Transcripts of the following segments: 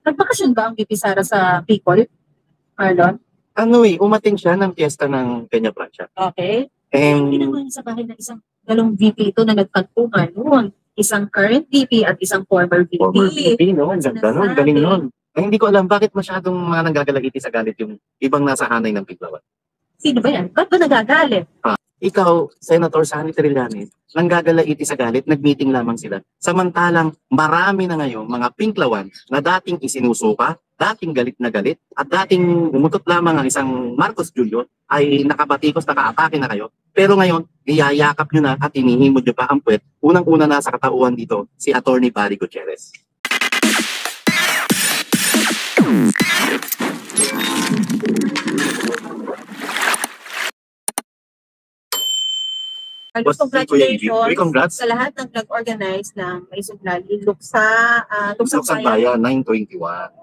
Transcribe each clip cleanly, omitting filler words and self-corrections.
Nagbakasyon ba ang VP Sara sa Bicol, Marlon? Ano umating siya ng piyesta ng Peña Francia. Okay. And ginawa niya sa bahay ng isang dalawang VP ito na nagpagpungan noon. Isang current VP at isang former VP. Former VP, no? Ang ganda nun, galing nun. Ay, hindi ko alam bakit masyadong mga nanggagalit sa galit yung ibang nasa hanay ng Piglawan. Sino ba yan? Ba't ba nagagalit? Ikaw, Senator Sani Trillanes, nanggagalaiti sa galit, nag-meeting lamang sila. Samantalang marami na ngayon mga Pinklawan na dating isinusuka, dating galit na galit, at dating umutot lamang ang isang Marcos Julio ay nakabatikos, nakaatake na kayo. Pero ngayon, iyayakap nyo na at inihimod nyo pa ang puwet. Unang-una na sa katauhan dito, si Attorney Barry Gutierrez. Congratulations sa lahat ng nag-organize ng Maisog Rally Luksang Bayan 921.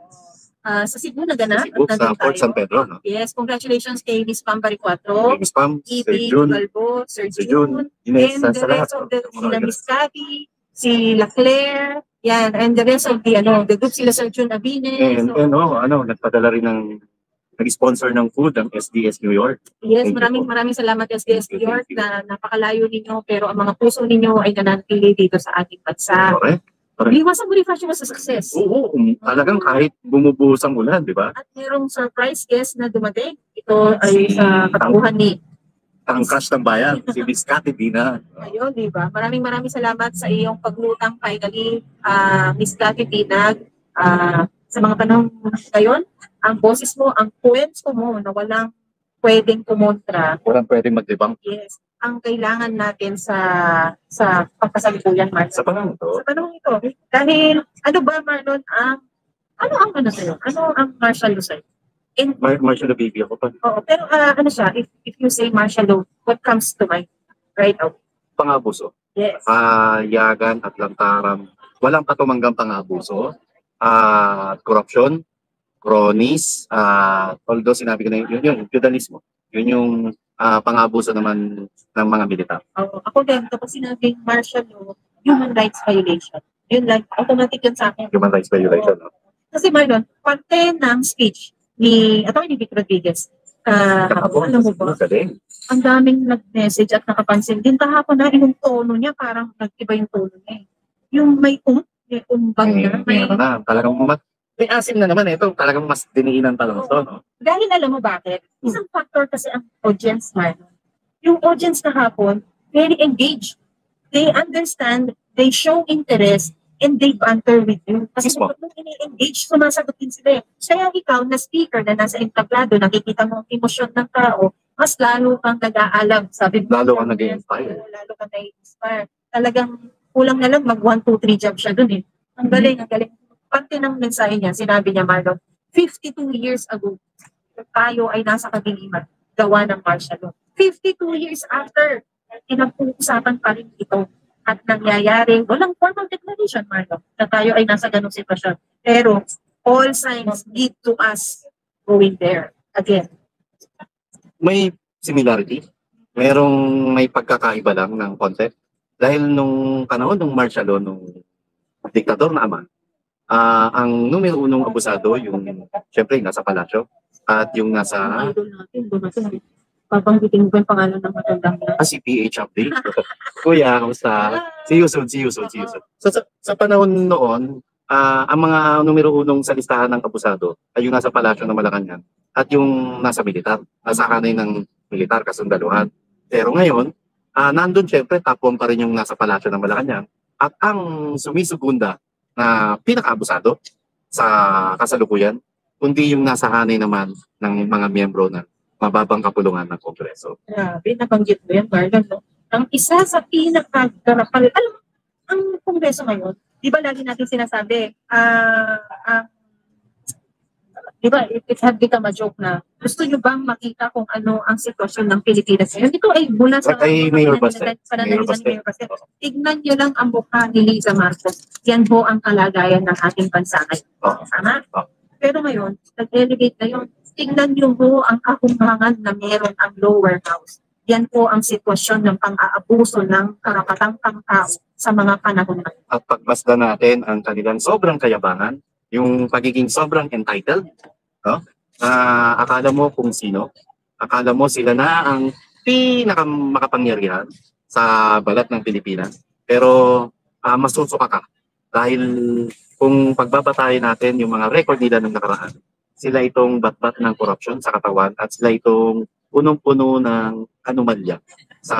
Sa Cebu naganap. Sa Port San Pedro, no? Yes, congratulations kay Miss Pam Baricuatro, Miss Pam, Sir Galbo, Sir June, and the rest of sila Miss Cathy, si Laclaire, yan, and the rest of the group sila Sir June Abine. And nagpadala rin ng nag-sponsor ng food ang SDS New York. Yes, maraming salamat SDS New York na napakalayo ninyo pero ang mga puso ninyo ay nananatili dito sa ating bansa. Correct. Liwasan mo rin fashion sa success. Oo, talagang kahit bumubuhos ang ulan, di ba? At merong surprise guest na dumating. Ito ay sa katauhan ni ang crush ng bayan, si Miss Cathy Dina. Ayun, di ba? Maraming salamat sa iyong paglutang finally, Miss Cathy Dina. Sa mga panahon ngayon, ang boses mo, ang poems mo na walang pwedeng kumontra. Walang pwedeng mag-debunk. Yes. Ang kailangan natin sa pagkasalukuyan, Marlon. Sa panahon ito? Sa panahon ito. Dahil, ano ba, Marlon, sa'yo? Ano ang martial law sa'yo? Martial law baby ako pa. Oo, pero siya, if you say martial law, what comes to mind right now? Pang-abuso. Yes. Yagan at lantaran. Walang patumanggang pang-abuso. Corruption, cronies, although sinabi ko na yun, feudalismo. Yun yung pang-abuso naman ng mga militar. Ako din, kapag sinabing martial law, human rights violation. Yun lang, automatic yun sa akin. Human rights violation, no? Kasi Marlon, parte ng speech ni Atty. Vic Rodriguez, alam mo ba, ang daming nag-message at nakapansin din kahapon na yung tono niya, parang nag-iba yung tono niya. Yung may umbang na. Talagang may asim na naman ito. Talagang mas diniinan talaga ito, no? Dahil alam mo bakit? Isang factor kasi ang audience, Marlon. Yung audience kahapon, very engaged. They understand, they show interest, and they banter with you. Kasi kung ini-engage, sumasagot din sila. Kaya ikaw na speaker na nasa entablado, nakikita mo ang emosyon ng tao, mas lalo kang nag-aalam. Lalo kang nag-inspire. Lalo kang nag-inspire. Talagang kulang na lang mag 1, 2, 3 job siya dun eh. Ang galing, ang galing. Parte ng mensahe niya, sinabi niya, Marlon, 52 years ago, tayo ay nasa kadiliman, gawa ng martial law. 52 years after, pinag-uusapan pa rin ito at nangyayari, walang formal declaration, Marlon, na tayo ay nasa ganong sitwasyon. Pero, all signs lead to us going there again. May similarity. May pagkakaiba lang ng concept. Dahil nung panahon ng martial law, nung diktador na ama, ang numero unong abusado, yung syempre nasa palasyo, at yung nasa... Papanggitin ko yung pangalan ng matandang yan. Si PH update. Kuya, kamusta? See you soon. Sa panahon noon, ang mga numero unong sa listahan ng abusado ay yung nasa palasyo ng Malacanang at yung nasa militar, nasa kanay ng militar, kasundaluhan. Pero ngayon, nandun syempre, top 1 pa rin yung nasa palasyo ng Malacanang at ang sumisugunda na pinaka-abusado sa kasalukuyan, kundi yung nasa hanay naman ng mga miyembro ng mababang kapulungan ng Kongreso. Grabe, nabanggit mo yan, Marlon. No? Ang isa sa pinaka-garapal, alam mo, ang Kongreso ngayon, di ba lagi natin sinasabi, di ba, it had become a joke na gusto nyo bang makita kung ano ang sitwasyon ng Pilipinas ngayon? Ito ay mula sa Mayor Baste. Tignan nyo lang ang mukha ni Liza Marcos. Yan po ang kalagayan ng ating bansa ngayon. Tama? Pero ngayon, nag-elevate na yun. Tignan nyo po ang kahumbangan na meron ang lower house. Yan po ang sitwasyon ng pang-aabuso ng karapatang pangtao sa mga panahon na. At pagbasda natin ang kanilang sobrang kayabangan, Yung pagiging sobrang entitled, no? Akala mo kung sino, akala mo sila na ang pinakamakapangyarihan sa balat ng Pilipinas. Pero masusuka ka dahil kung pagbabatayin natin yung mga record nila ng nakaraan, sila itong batbat ng korupsyon sa katawan at sila itong punong-puno ng anomalya sa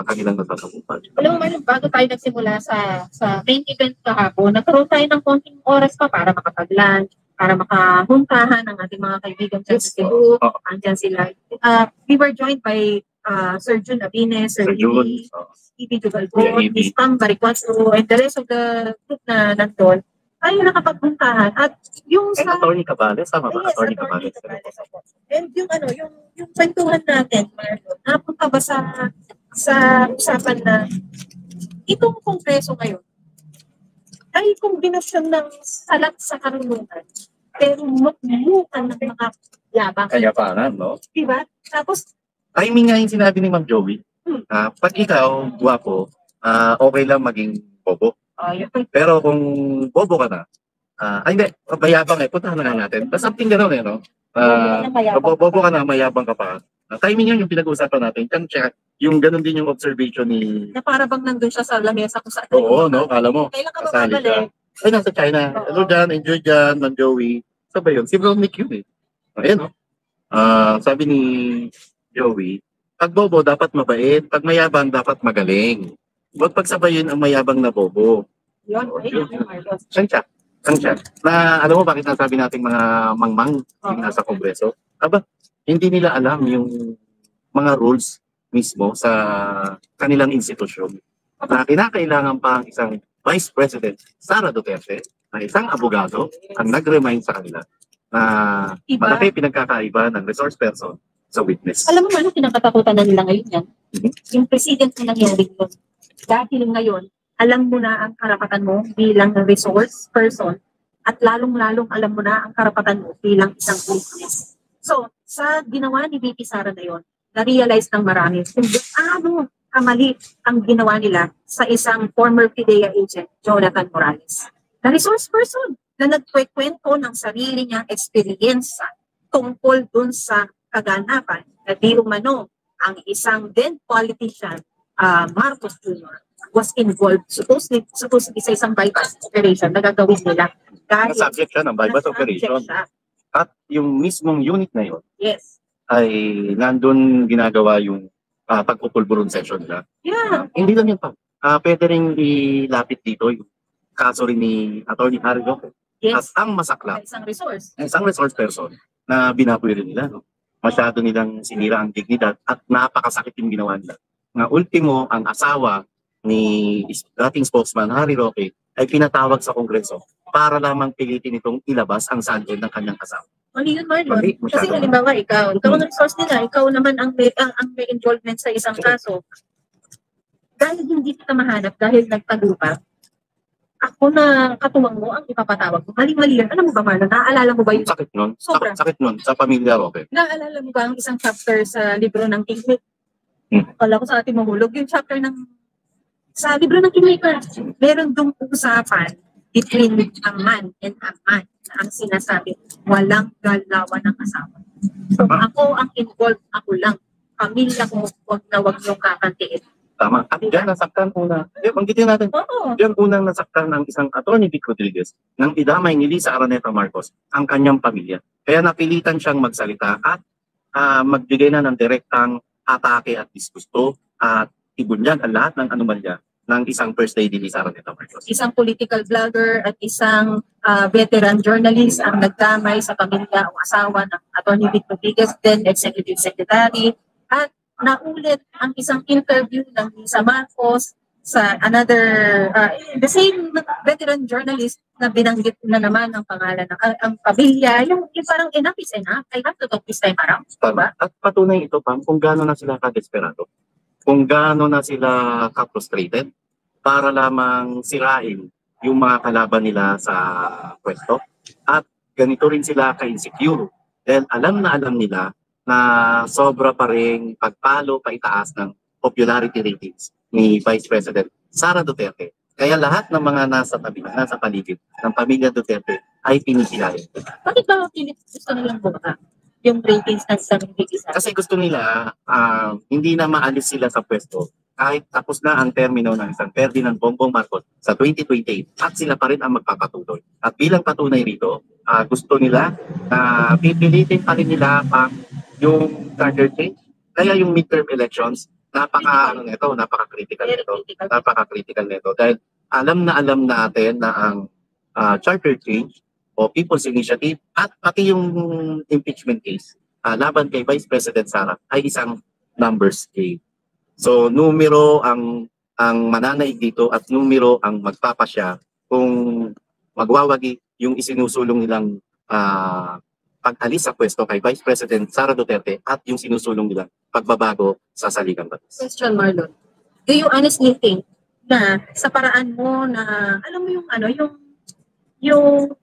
kanilang natatampupan. Alam mo, Marlon, bago tayo nagsimula sa main event kahapon, nagkaroon tayo ng konting oras pa para makapag-lunch, para makahuntahan ng ating mga kaibigan dyan sa Cebu. Andyan sila. We were joined by Sir Jun Abine, Sir Ibi, Ibi Jugalbon, Miss Pam Baricuato, and the rest of the group na nandun. Tayo nakapagpuntahan. At yung sa... Attorney Cabales, tama ba? Yes, Attorney Cabales. And yung yung kwentuhan natin, Marlon, napunta ba sa usapan na itong kongreso ngayon ay kombinasyon ng salat sa karunungan pero magmukan ng mga yabang. Kayapangan, no? Diba? Tapos, timing nga yung sinabi ni Ma'am Joey. Pag ikaw, guwapo, okay lang maging bobo. Pero kung bobo ka na, ay hindi, mayabang puntahan na nga natin. Basta something gano'n no? Bobo ka na, mayabang ka pa. Timing yun yung pinag-uusapan natin. Yung gano'n din yung observation ni... Na para bang nandun siya sa lamesa kung saan. Oo, no? Kala mo. Kailan ka ba babalik? Ay, nasa China. Hello dyan, enjoy dyan, Ma'am Joey. Sabay yun, si Nick yun Ayan, no? Sabi ni Joey, pag bobo dapat mabait, pag mayabang dapat magaling. Huwag pagsabayin ang mayabang na bobo. Yun. Siya. Na alam mo bakit nasabi nating mga mangmang yung nasa kongreso? Aba, hindi nila alam yung mga rules mismo sa kanilang institusyon. Na kinakailangan pa ang isang Vice President Sara Duterte na isang abogado ang nag-remind sa kanila na malaki pinagkakaiba ng resource person sa witness. Alam mo ano pinakatakutan na nila ngayon yan? Yung president na nangyari yun. Dahil ngayon, alam mo na ang karapatan mo bilang resource person at lalong-lalong alam mo na ang karapatan mo bilang isang witness. So, sa ginawa ni VP Sara na yun, na-realize ng marami kung ano kamali ang ginawa nila sa isang former PIDEA agent, Jonathan Morales. Na resource person na nagkwekwento ng sarili niyang experience tungkol dun sa kaganapan na di umano ang isang then politician, Marcos Jr. was involved supposedly sa isang bypass operation na gagawin nila. Subject siya ng bypass operation. At yung mismong unit na yun, yes, ay nandun ginagawa yung pagpupulburon session nila. Yeah. Hindi lang yun pa. Pwede rin ilapit dito yung kaso rin ni Atty. Harry Roque. Yes. At ang masaklap, isang resource person na binaboy rin nila. No? Masyado nilang sinira ang dignidad at napakasakit yung ginawa nila. Nga ultimo, ang asawa ni dating spokesman Harry Roque ay pinatawag sa Kongreso para lamang pilitin itong ilabas ang sandal ng kanyang asawa. Mali yun, Marlon. Kasi halimbawa, ikaw ang resource nila, ikaw naman ang may involvement sa isang kaso. Dahil hindi kita mahanap, dahil nagtago pa, ako na katuwang mo ang ipapatawag mo. Mali-mali yan. Alam mo ba, Marlon? Naaalala mo ba yung... Sakit nun. Sobrang. Sakit nun sa pamilya Roque. Naaalala mo ba ang isang chapter sa libro ng Kingmaker? Kala ko sa ating mahulog. Yung chapter sa libro ng Kingmaker, meron dong usapan between a man and a man na ang sinasabi, walang galawan ng asawa. So, ako ang involved, ako lang. Pamilya ko, wag niyong kakantiin. Tama. At diyan nasaktan una. Banggitin natin. Diyan unang nasaktan ng isang Atty. Vic Rodriguez nang idamay ni Lisa Araneta Marcos ang kanyang pamilya. Kaya napilitan siyang magsalita at magbigay na ng direktang atake at disgusto at ibunyan ang lahat ng anomalya ng isang First Lady Lisa Araneta Marcos. Isang political vlogger at isang veteran journalist ang nagdamay sa pamilya o asawa ng Atty. Vic Rodriguez, then Executive Secretary, at naulit ang isang interview ng Lisa Marcos sa another, the same veteran journalist na binanggit na naman ang pangalan ng ang pamilya, yung parang enough is enough, I have to talk this time around. Diba? At patunay ito, Pam, kung gaano na sila ka-desperado, kung gaano na sila ka-frustrated para lamang sirain yung mga kalaban nila sa pwesto. At ganito rin sila ka-insecure dahil alam nila na sobra pa rin pagpalo paitaas ng popularity ratings ni Vice President Sara Duterte. Kaya lahat ng mga nasa paligid ng pamilya Duterte ay pinipilayan. Bakit ba gusto nilang bumaba yung ratings ng isang Vicky Sara? Kasi gusto nila, hindi na maalis sila sa pwesto kahit tapos na ang termino ng isang Ferdinand Bongbong Marcos sa 2028 at sila pa rin ang magpapatuloy. At bilang patunay rito, gusto nila na pipilitin pa rin nila yung charter change. Kaya yung midterm elections, napaka-critical nito. Napaka-critical nito. Dahil alam natin na ang charter change o People's Initiative at pati yung impeachment case laban kay Vice President Sara ay isang numbers game. So numero ang mananaig dito at numero ang magpapasya kung magwawagi yung isinusulong nilang pag-alis sa pwesto kay Vice President Sara Duterte at yung sinusulong nilang pagbabago sa saligang batas. Question, Marlon. Do you honestly think na sa paraan mo na, alam mo yung yung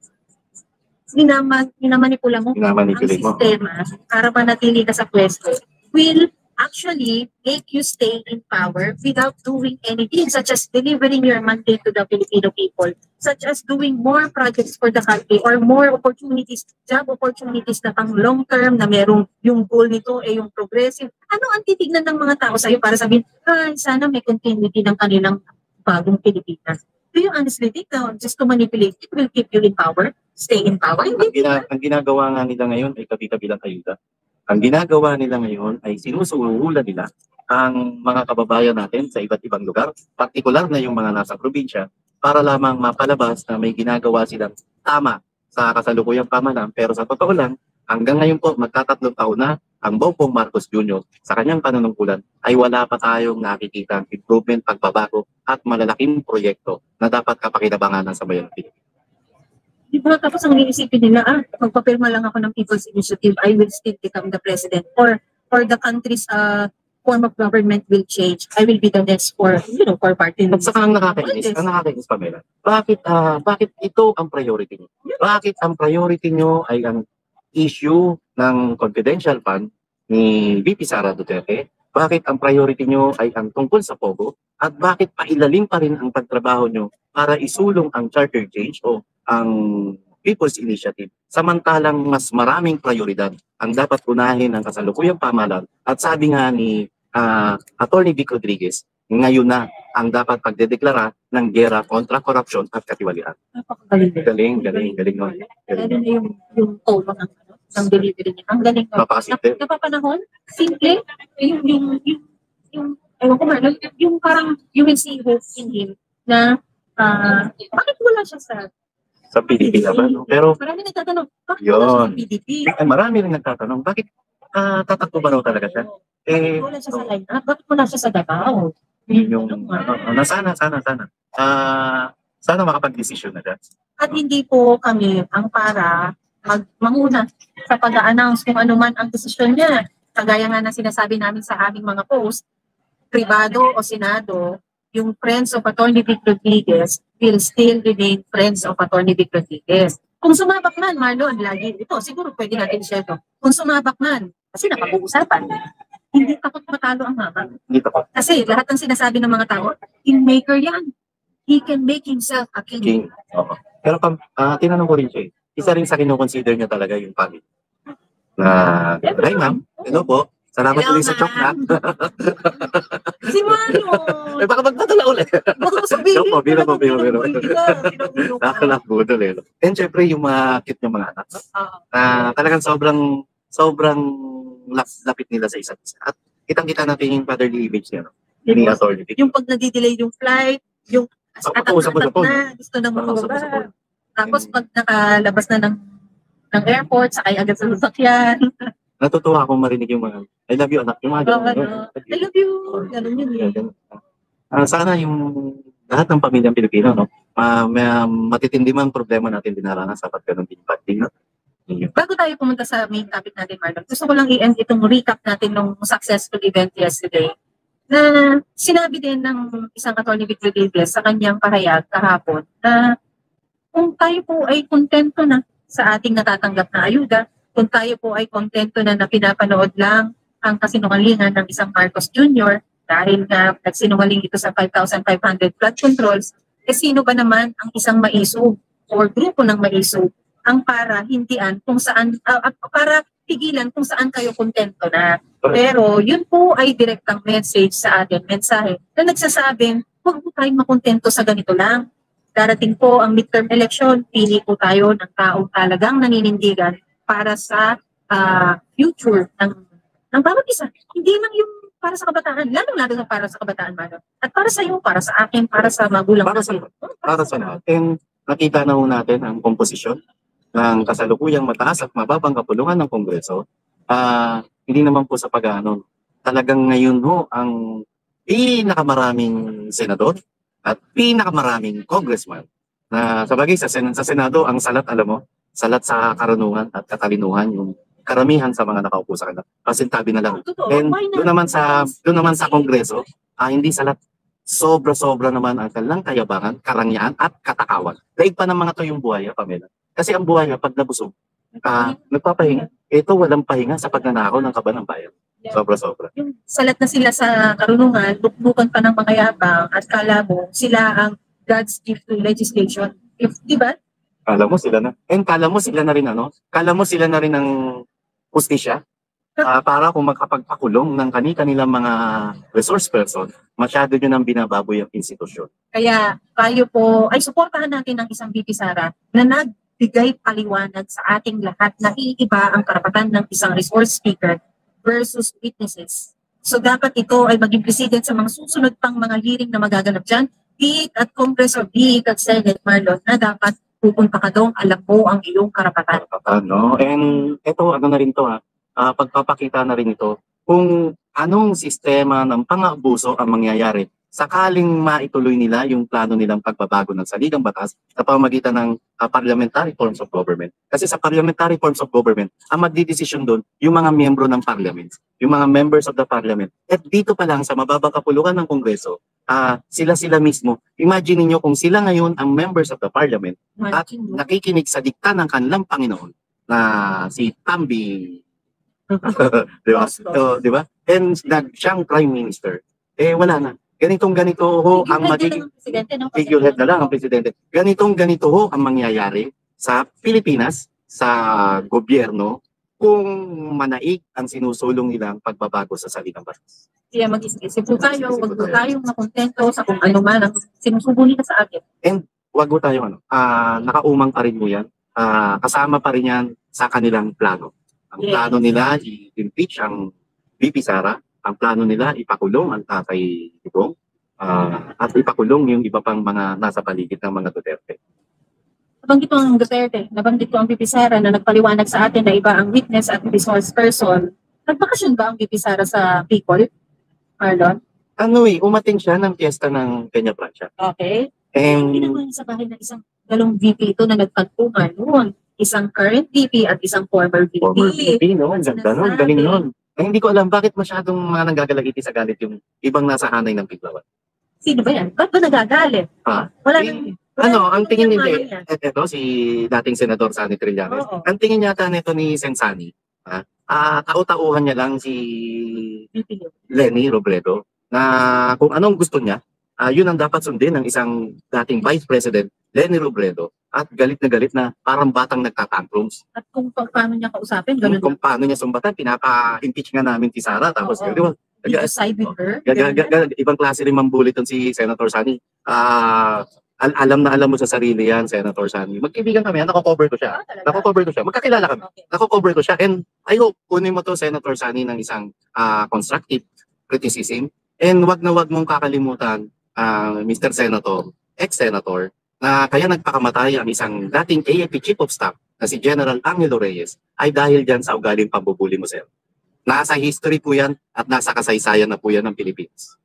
minamanipula mo ang sistema para manatili ka sa pwesto will actually make you stay in power without doing anything, such as delivering your mandate to the Filipino people, such as doing more projects for the country or more opportunities, job opportunities na pang long term na merong yung goal nito ay yung progressive. Ano ang titignan ng mga tao sa'yo para sabihin, sana may continuity ng kanilang bagong Pilipinas? Do you honestly think na just to manipulate it will keep you in power? Stay in power? Ang ginagawa nga nila ngayon ay kabi-kabilang ayuda. Ang ginagawa nila ngayon ay sinusuhulan nila ang mga kababayan natin sa iba't ibang lugar, partikular na yung mga nasa probinsya, para lamang mapalabas na may ginagawa silang tama sa kasalukuyang pamahalaan. Pero sa totoo lang, hanggang ngayon po, magtatatlong taon na ang Bongbong Marcos Jr. sa kanyang panunungkulan ay wala pa tayong nakikita improvement, pagbabago at malalaking proyekto na dapat kapakinabangan sa bayan ng Pilipinas. Diba, tapos ang iisipin nila, magpapirma lang ako ng People's Initiative, I will still become the president, or the country's form of government will change, I will be the next for party. At saka ang nakakainis, Pamela, bakit ito ang priority niyo? Bakit ang priority niyo ay ang issue ng confidential fund ni VP Sara Duterte? Bakit ang priority niyo ay ang tungkol sa Pogo? At bakit pailalim pa rin ang pagtrabaho niyo para isulong ang charter change o ang People's Initiative, samantalang mas maraming prioridad ang dapat unahin ng kasalukuyang pamahalaan? At sabi nga ni Attorney Vic Rodriguez, ngayon na ang dapat pagdedeklara ng gera kontra korupsyon at katiwalian. Galing. Lalo na yung tono ng delivery niya. Ang galing. Napapanahon, simple, yung parang you will see hope in him na bakit wala siya sa PDP naman, no? Pero marami nagtatanong, bakit yun, wala siya sa PDP? Marami rin nagtatanong, bakit tatakbo ba raw talaga siya? Wala siya sa line-up, bakit wala siya sa Davao? Sana makapag-desisyon na siya. At hindi po kami ang para manguna sa pag-a-announce kung ano man ang desisyon niya. Kagaya nga na sinasabi namin sa aming mga post, privado o senado, yung Friends of Attorney Vic Rodriguez will still remain Friends of Attorney Vic Rodriguez. Kung sumabak man, Marlon, lagi ito, siguro pwede natin share ito. Kung sumabak man, kasi napag-uusapan, hindi takot matalo ang mama. Hindi takot. Kasi lahat ng sinasabi ng mga tao, kingmaker yan. He can make himself a king. Pero tinanong ko rin siya, isa rin sa kinukonsider niya talaga yung family. Hi ma'am, hello po. Salamat ulit sa chocolate. Si Mano. Baka magtatala ulit. Baka sabihin. Biro. Nakakalagbudol eh. And syempre yung mga cute yung mga anak. Talagang sobrang lapit nila sa isa't isa. At kitang-kita natin yung fatherly image niya. Ni Atty. Vic. Yung pag nadidelay yung flight, yung atak-atak na, gusto nang makababa. Tapos pag nakalabas na ng airport, sakay agad sa sasakyan. Natutuwa akong marinig yung mga I love you anak, yung mga I love you. Ganun yun. Sana yung lahat ng pamilyang Pilipino, no, matitindi man problema natin dinaranas sa pagkaroon ng impacting. Bago tayo pumunta sa main topic natin, Marlon, gusto ko lang i-end itong recap natin ng successful event yesterday na sinabi din ng isang Attorney Vic Rodriguez sa kanyang pahayag kahapon na kung tayo po ay kontento na sa ating natatanggap na ayuda, kung tayo po ay kontento na pinapanood lang ang kasinungalingan ng isang Marcos Jr. dahil nga nagsinungaling ito sa 5,500 flood controls, sino ba naman ang isang maisog o grupo ng maisog ang para hindian kung saan, para pigilan kung saan kayo kontento na. Pero yun po ay direktang message sa atin, mensahe, na nagsasabing, huwag po tayong makontento sa ganito lang. Darating po ang midterm election, pili po tayo ng taong talagang naninindigan para sa future ng bawat isa. Hindi lang yung para sa kabataan, lalo-lalo na para sa kabataan, Mano. At para sa iyo, para sa akin, para sa magulang. Para sa lahat. And nakita na ho natin ang komposisyon ng kasalukuyang mataas at mababang kapulungan ng Kongreso. Hindi naman po sa pag-ano. Talagang ngayon ho ang pinakamaraming senador at pinakamaraming congressman na sabagay sa Senado ang salat, alam mo, salat sa karunungan at katalinuhan yung karamihan sa mga nakaupo sa kanila. Pasintabi na lang. And doon naman sa Kongreso, hindi salat. Sobra-sobra naman ang kanilang kayabangan, karangyaan at katakawan. Daig pa ng mga to yung buhaya, Pamela. Kasi ang buhaya, pag nabusog, nagpapahinga. Ito walang pahinga sa pagnanakaw ng kaba ng bayan. Sobra-sobra. Yung salat na sila sa karunungan, bukbukan pa ng mga yabang at kala mo, sila ang God's gift to legislation. Diba? Kala mo sila na. And kala mo sila na rin Kala mo sila na rin ang hustisya. Para kung makapagpakulong ng kanilang mga resource person, masyado nyo nang binababoy ang institusyon. Kaya tayo po ay suportahan natin ng isang VP Sara na nagbigay paliwanag sa ating lahat na iiba ang karapatan ng isang resource speaker versus witnesses. So dapat ito ay maging president sa mga susunod pang mga hearing na magaganap dyan, be it at Congress or be it at Senate, Marlon, na dapat pupunta ka doon, alam mo ang iyong karapatan. No? And ito, na rin to pagpapakita na rin ito kung anong sistema ng pang-aabuso ang mangyayari sakaling maituloy nila yung plano nilang pagbabago ng saligang batas sa pamamagitan ng parliamentary forms of government. Kasi sa parliamentary forms of government, ang magdidesisyon doon yung mga miyembro ng parliament, yung mga members of the parliament. At dito pa lang sa mababang kapulungan ng Kongreso, sila mismo, imagine niyo kung sila ngayon ang members of the parliament at nakikinig sa dikta ng kanilang Panginoon na si Tambi. Di ba? And siyang prime minister, wala na. Ganito ho ang magiging figurehead na lang ang presidente. Ganito ho ang mangyayari sa Pilipinas, sa gobyerno, kung manaig ang sinusulong nilang pagbabago sa saligang batas. Kaya mag-isip po tayo, wag po tayong makontento sa kung ano man ang sinusubo nila sa atin. And wag po tayo, nakaumang pa rin mo yan, kasama pa rin yan sa kanilang plano. Ang plano nila, i-impeach ang VP Sara. Ang plano nila, ipakulong ang Tatay Digong. At ipakulong yung iba pang mga nasa paligid ng mga Duterte. Nabanggit ko ang Duterte, nabanggit ko ang VP Sara na nagpaliwanag sa atin na iba ang witness at resource person. Nagbakasyon ba ang VP Sara sa Bicol, Marlon? Umating siya ng piyesta ng Peña Francia. Okay. Hindi naman sa bahay ng isang dalawang VP ito na nagpagpungan noon. Isang current VP at isang former VP. Former VP, no? Ang ganda nun, galing nun. Hindi ko alam bakit masyadong mga nanggagalit sa galit yung ibang nasa hanay ng Piglawan. Sino ba yan? Ba't ba nagagalit? Wala ang tingin nila, ito si dating Senador Sani Trillanes, ang tingin yata nito ni Sensani, tau-tauhan niya lang si Leni Robredo na kung anong gusto niya, yun ang dapat sundin ng isang dating Vice President, Leni Robredo, at galit na parang batang nagtatantrums. At kung paano niya kausapin, ganun. Kung paano niya sumbatan, pinapa-impeach nga namin si Sara, tapos di ba? You side with her? Ibang klase rin mambulit si Senator Sani. Alam mo sa sarili yan, Senator Sani. Magkaibigan kami, nako-cover ko siya. Magkakilala kami. Okay. Nako-cover ko siya. And I hope, kunin mo to, Senator Sani, ng isang constructive criticism. And wag mong kakalimutan, Mr. Senator, ex-senator, na kaya nagpakamatay ang isang dating AFP Chief of Staff na si General Angelo Reyes ay dahil dyan sa ugaling pambubuli mo, sir. Nasa history po yan at nasa kasaysayan na po yan ng Pilipinas.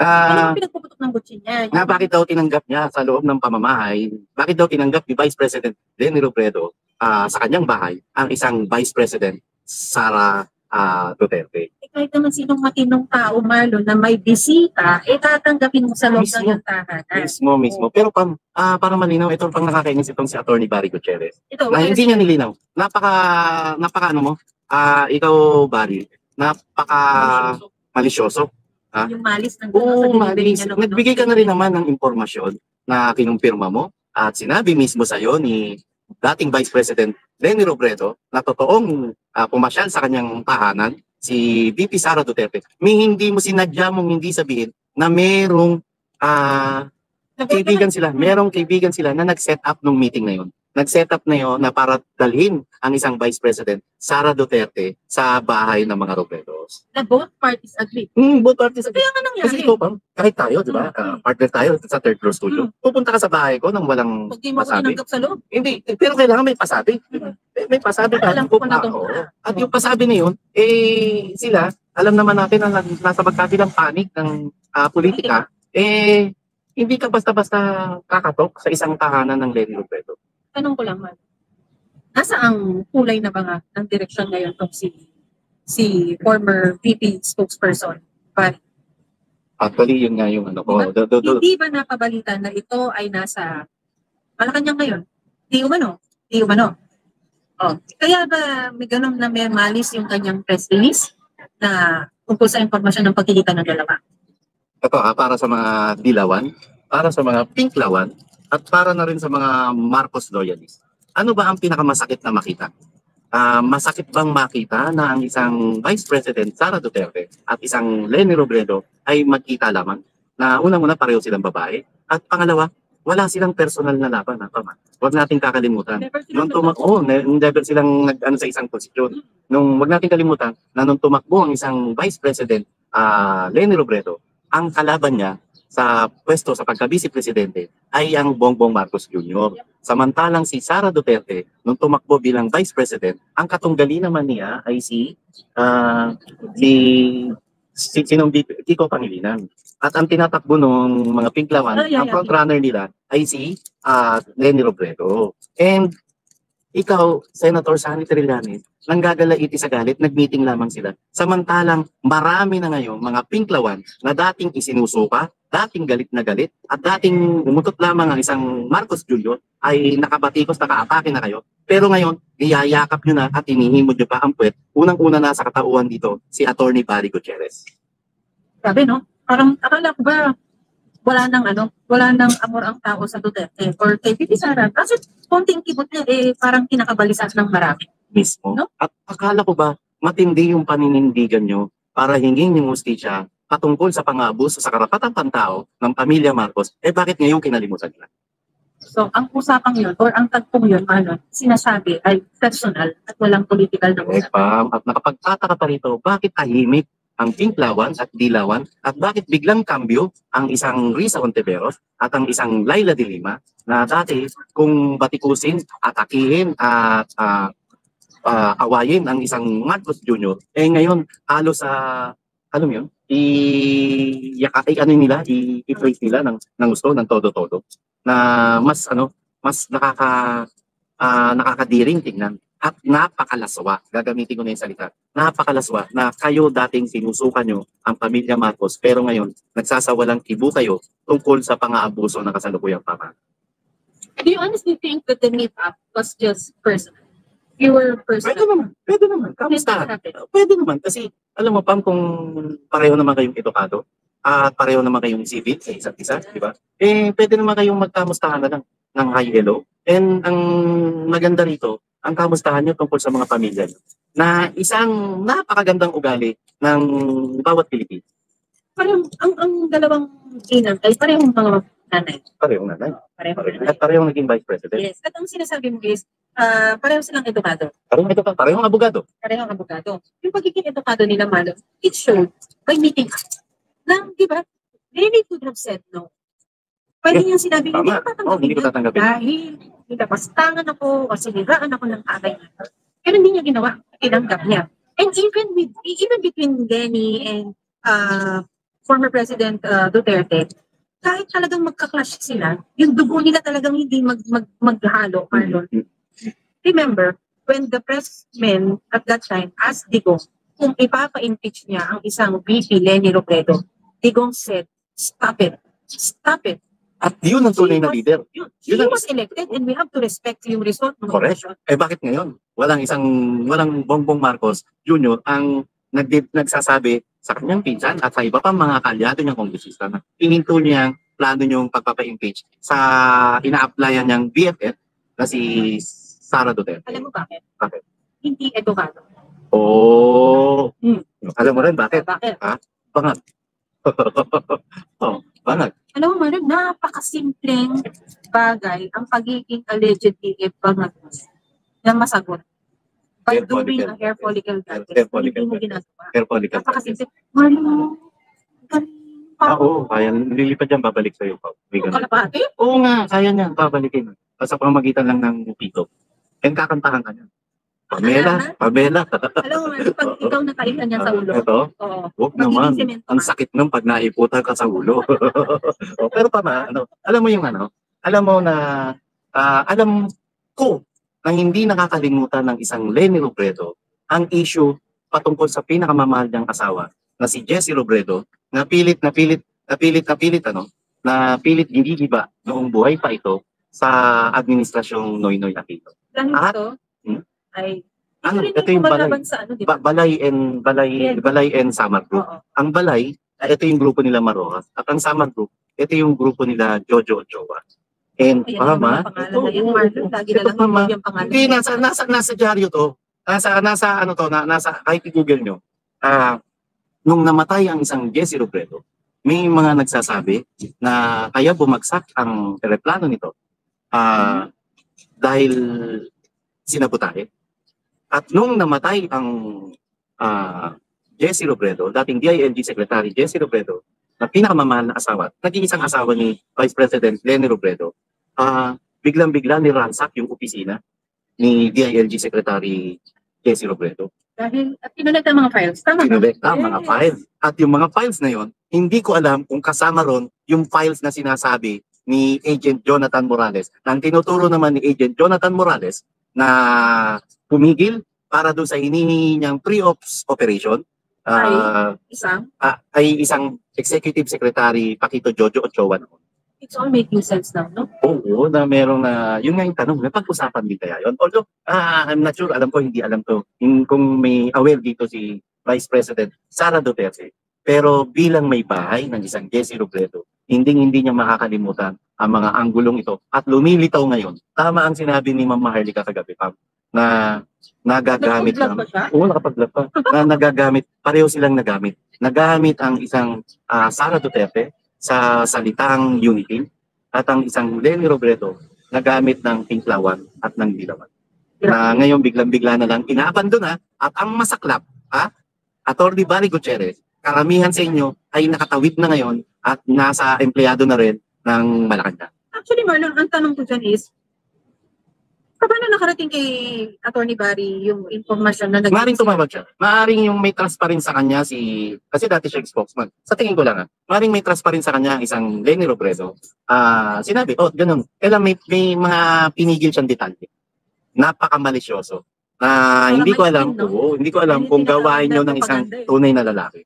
Ano pinagpuputok ng butsin niya? Bakit daw tinanggap niya sa loob ng pamamahay, bakit daw tinanggap ni Vice President Leni Robredo sa kanyang bahay ang isang Vice President Sara Duterte? Kahit naman sinong matinong tao, Marlon, na may bisita, tatanggapin mo sa loob ng iyong tahanan. Mismo. Pero para malinaw, ito pang nakakainis itong si Atty. Barry Gutierrez. Hindi niya nilinaw. Napaka ano mo, ikaw, Barry, napaka malisyoso. Yung malis ng malis. Nagbigay ka na rin naman ng impormasyon na kinumpirma mo at sinabi mismo sa'yo ni dating Vice President Leni Robredo na totoong pumasyal sa kanyang tahanan, si VP Sara Duterte, hindi mo sinadya mong hindi sabihin na merong merong kaibigan sila na nag-set up ng meeting na yun. Nag-set up na yun na para dalhin ang isang Vice President, Sara Duterte, sa bahay ng mga Robredos. Na both parties agree. Both parties agree. Kaya nga nangyari. Kasi ito, kahit tayo, di ba? Partner tayo sa third floor studio. Pupunta ka sa bahay ko nang walang Pag di mo ko pasabi. tinanggap sa loob. Hindi, pero kailangan may pasabi. May pasabi ka. Alam ko na ito. At yung pasabi na yun, sila, alam naman natin na nasa magkabilang panig ng politika, hindi ka basta-basta kakatok sa isang tahanan ng Leni Robredo. Tanong ko lang, man. Nasa ang kulay na ba nga ng direksyon ngayon itong si former VP spokesperson? But, actually, yun nga yung ano ko. Hindi ba napabalitan na ito ay nasa Malacanang ngayon? Di umano. Oh. Kaya ba may ganun na may malis yung kanyang press release na tungkol sa impormasyon ng pagkikita ng dalawa? Ito para sa mga dilawan, para sa mga pinklawan, at para na rin sa mga Marcos loyalists. Ano ba ang pinakamasakit na makita? Masakit bang makita na ang isang Vice President Sara Duterte at isang Leni Robredo ay magkita lamang? Na unang-una pareho silang babae, at pangalawa, wala silang personal na laban. Huwag nating kakalimutan. Never silang nag-ano sa isang posisyon. Huwag nating kalimutan na nung tumakbo ang isang Vice President Leni Robredo, ang kalaban niya sa pwesto sa pagka-vice presidente ay ang Bongbong Marcos Jr. Samantalang si Sara Duterte, nung tumakbo bilang Vice President, ang katunggali naman niya ay si Kiko Pangilinan. At ang tinatakbo ng mga pinklawan, ang frontrunner nila ay si Leni Robredo. And ikaw, Senator Sani Trillanes, nanggagalaiti sa galit, nag-meeting lamang sila. Samantalang marami na ngayon mga pinklawan na dating isinusuka, dating galit na galit, at dating umutot lamang ang isang Marcos Jr. ay nakabatikos, nakaatake na kayo. Pero ngayon, iyayakap nyo na at inihimod nyo pa ang puwet. Unang-una na sa katauhan dito, si Attorney Barry Gutierrez. Sabi, no? Parang akala ko ba wala nang amor ang tao sa Duterte or kay Pipi Sara. Kasi konting kibot niya, parang kinakabalisas ng marami. Mismo. No? At akala ko ba, matindi yung paninindigan nyo para hingin yung hustisya patungkol sa pang-aabuso sa karapatang pantao ng pamilya Marcos, bakit ngayon kinalimutan nila? So, ang usapang yun, or ang tagpong yun, sinasabi ay personal at walang political na usapan. At nakapagtataka pa rito, bakit tahimik ang pinklawan at dilawan, at bakit biglang kambyo ang isang Risa Ontiveros at ang isang Laila de Lima na dati kung batikusin, atakihin at awayin ang isang Marcos Jr. Ngayon, halos alam mo yun, i-place nila ng gusto, ng todo-todo, na mas nakakadiring tingnan at napakalaswa. Gagamitin ko na yung salita. Napakalaswa na kayo dating sinusukan nyo ang pamilya Marcos, pero ngayon, nagsasawalang kibo kayo tungkol sa pang-aabuso ng kasalukuyang pamahalaan. Do you honestly think that the meet-up was just personal? Pure personal? Pwede naman. Kamusta? Pwede naman. Kasi, alam mo, Pam, kung pareho naman kayong edukado, at pareho naman kayong civil sa isa't isa, di ba? Pwede naman kayong magkamustahan na lang ng hi, hello. And ang maganda rito, ang kamustahan nyo tungkol sa mga pamilya nyo, na isang napakagandang ugali ng bawat Pilipino. Parang ang dalawang inang ay parehong mga nanay. Parehong nanay. Parehong At parehong naging vice president. Yes. At ang sinasabi mo is, pareho silang edukado. Parehong abogado. Parehong abogado. Yung pagiging edukado nila, Malo, it showed by meeting us. Na, di ba, they could have said no. Pwede niyang sinabi, hindi ko tatanggapin. Dahil nilapastangan ako o siniraan ako ng tatay niya. Pero hindi niya ginawa. Tinanggap niya. And even between Lenny and former President Duterte, kahit talagang magka-clash sila, yung dugo nila talagang hindi maghalo, Marlon. Remember, when the pressmen at that time asked Digong kung ipapa-impeach niya ang isang VP, Leni Robredo, Digong said, stop it. Stop it. At yun ang tunay na leader. He was elected and we have to respect yung result ng election. Bakit ngayon? Walang Bongbong Marcos Jr. ang nagsasabi sa kanyang pinsan at sa iba pang mga kalyado niyang kongresista na ininto niyang plano niyong pagpapa-impeach sa ina-applyan niyang BFF na si Sara Duterte. Alam mo bakit? Bakit? Hindi edukado. Oh, alam mo rin bakit? Bakit? Ha? Bangat. Oh, bangat. Alam mo, Marlon, napakasimpleng bagay ang pagiging allegedly bangat ng masagot. By Hair doing follicle. a hair follicle test, Hair follicle hindi mo test. ginagawa. Hair follicle. Napakasimple. Marlon, galing. Oo, kaya lilipad yan, babalik sa'yo. May ganun. Kalapati? Oo nga, kaya niyan, babalikin. Sa pamamagitan lang ng pito. And kakantahan ka niyan. Pamela. Alam mo, Marlon, pag ikaw nakailan yan sa ulo, Ito? oo, Huwag magiging naman. semento Ang ka. sakit nung pag naiputan ka sa ulo. Pero alam mo yung alam mo na, alam ko na hindi nakakalimutan ng isang Leni Robredo ang issue patungkol sa pinakamamahal niyang asawa na si Jessie Robredo na pilit ginigiba noong buhay pa ito sa administrasyong Noynoy Aquino. Dahil At, ito, ay, ito yung balay. sa ano, di ba? Balay and Samar Group. Oo. Ang Balay, ito yung grupo nila Maroas. At ang Samar Group, ito yung grupo nila Jojo Ochoa. And Ayan ang mga pangalan na yan, Marlon. Lagi na lang yung pangalan. Hindi, nasa dyaryo to. Kahit i-google nyo. Nung namatay ang isang Jessie Robredo, may mga nagsasabi na kaya bumagsak ang eroplano nito dahil sinabotahe. At nung namatay ang Jessie Robredo, dating DILG Secretary Jessie Robredo, na pinakamamahal na asawa, naging isang asawa ni Vice President Leni Robredo, biglang-bigla niransak yung opisina ni DILG Secretary Jessie Robredo. Dahil, at pinunod ang mga files. Tama ba? Pinulekta ang mga files. At yung mga files na yon, hindi ko alam kung kasama ron yung files na sinasabi ni Agent Jonathan Morales. Nang tinuturo naman ni Agent Jonathan Morales na pumigil para doon sa hinihingi niyang pre-ops operation, ay isang Executive Secretary Paquito Jojo Ochoa noon. It's all making sense now, no? Oo, na merong yun nga yung tanong, napag-usapan din kaya yun. Although, I'm not sure, hindi alam to, kung may aware dito si Vice President Sara Duterte. Pero bilang may bahay ng isang Jessie Robredo, hindi niya makakalimutan ang mga anggulong ito. At lumilitaw ngayon, tama ang sinabi ni Ma'am Maharlika kagabi, Pam, na nagagamit lang. Oo, nakapag-vlog pa. Na nagagamit, pareho silang nagamit. Nagamit ang isang Sara Duterte sa salitang unity at ang isang Leni Robredo nagamit ng tinklawan at ng dilawan. Na ngayon biglang-bigla na lang inaabandon at ang masaklap, Atty. Barry Gutierrez, karamihan sa inyo ay nakatawid na ngayon at nasa empleyado na rin ng Malacanang. Actually, Marlon, ang tanong ko dyan is, paano nakarating kay Atty. Barry yung informasyon na Maaring tumawag siya. Maaring yung may trust pa rin sa kanya kasi dati siya spokesman. Sa tingin ko lang maaring may trust pa rin sa kanya isang Leni Robredo. Sinabi, ganun. Kailan may mga pinigil siyang detalye. Napaka-malisyoso. Hindi ko alam kung gawain nyo ng isang tunay na lalaki.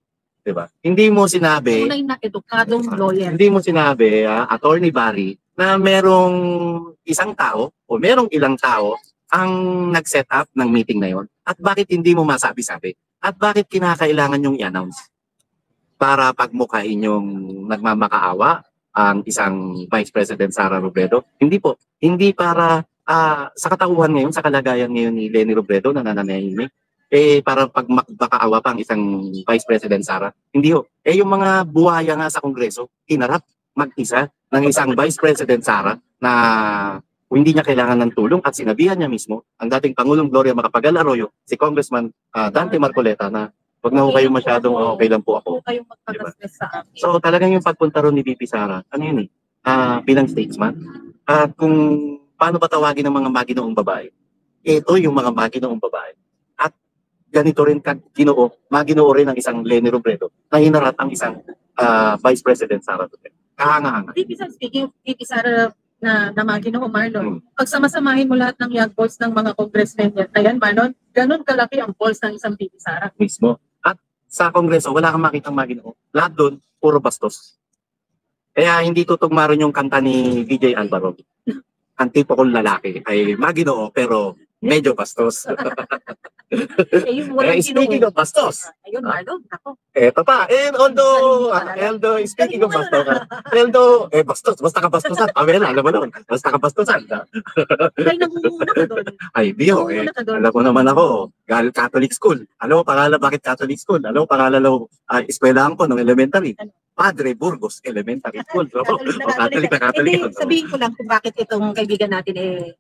Diba? Hindi mo sinabi, tunay na edukadong lawyer. Hindi mo sinabi, Atty. Barry, na merong isang tao o merong ilang tao ang nag-set up ng meeting na yon. At bakit hindi mo masabi-sabi? At bakit kinakailangan yung i-announce? Para pagmukhain yung nagmamakaawa ang isang Vice President Sara Robredo? Hindi po. Hindi para sa katauhan ngayon, sa kalagayan ngayon ni Leni Robredo na nananahimik, para pagmakaawa pa ang isang Vice President Sara. Hindi ho. Yung mga buhaya nga sa Kongreso, hinarap mag-isa ng isang Vice President Sara na hindi niya kailangan ng tulong at sinabihan niya mismo ang dating Pangulong Gloria Macapagal Arroyo, si Congressman Dante Marcoleta na wag na ho kayo masyadong okay lang po ako. Huwag kayong magpagastos sa akin. So talagang yung pagpunta ron ni VP Sara, bilang statesman. At kung paano ba tawagin ng mga maginoong babae? Ito yung mga maginoong babae. At ganito rin maginoo rin ang isang Leni Robredo na hinarap ang isang Vice President Sara Duterte. Kahanga-hanga. Speaking of VP Sara na maginoo, Marlon, pag samasamahin mo lahat ng young balls ng mga congressmen yan, ayan, Marlon, ganun kalaki ang balls ng isang VP Sara. Mismo. At sa Kongreso, wala kang makitang maginoo. Lahat doon, puro bastos. Kaya hindi tutugma rin yung kanta ni DJ Alvaro. Ang tipo kong lalaki ay maginoo pero medyo bastos. Yung walang Speaking of bastos. Ayun, Marlon, ako. Eto pa. And although, speaking of bastos, bastos, basta ka bastosan. Pamela, alam mo naman, basta ka bastosan. Ay, nangunguna ka doon. Ay, di ho, alam mo naman ako, Catholic school. Alam mo, pangalan bakit Catholic school? Alam mo, pangalan eskwelahan ko ng elementary. Padre Burgos Elementary School. Catholic na Catholic. Hindi, sabihin ko lang kung bakit itong kaibigan natin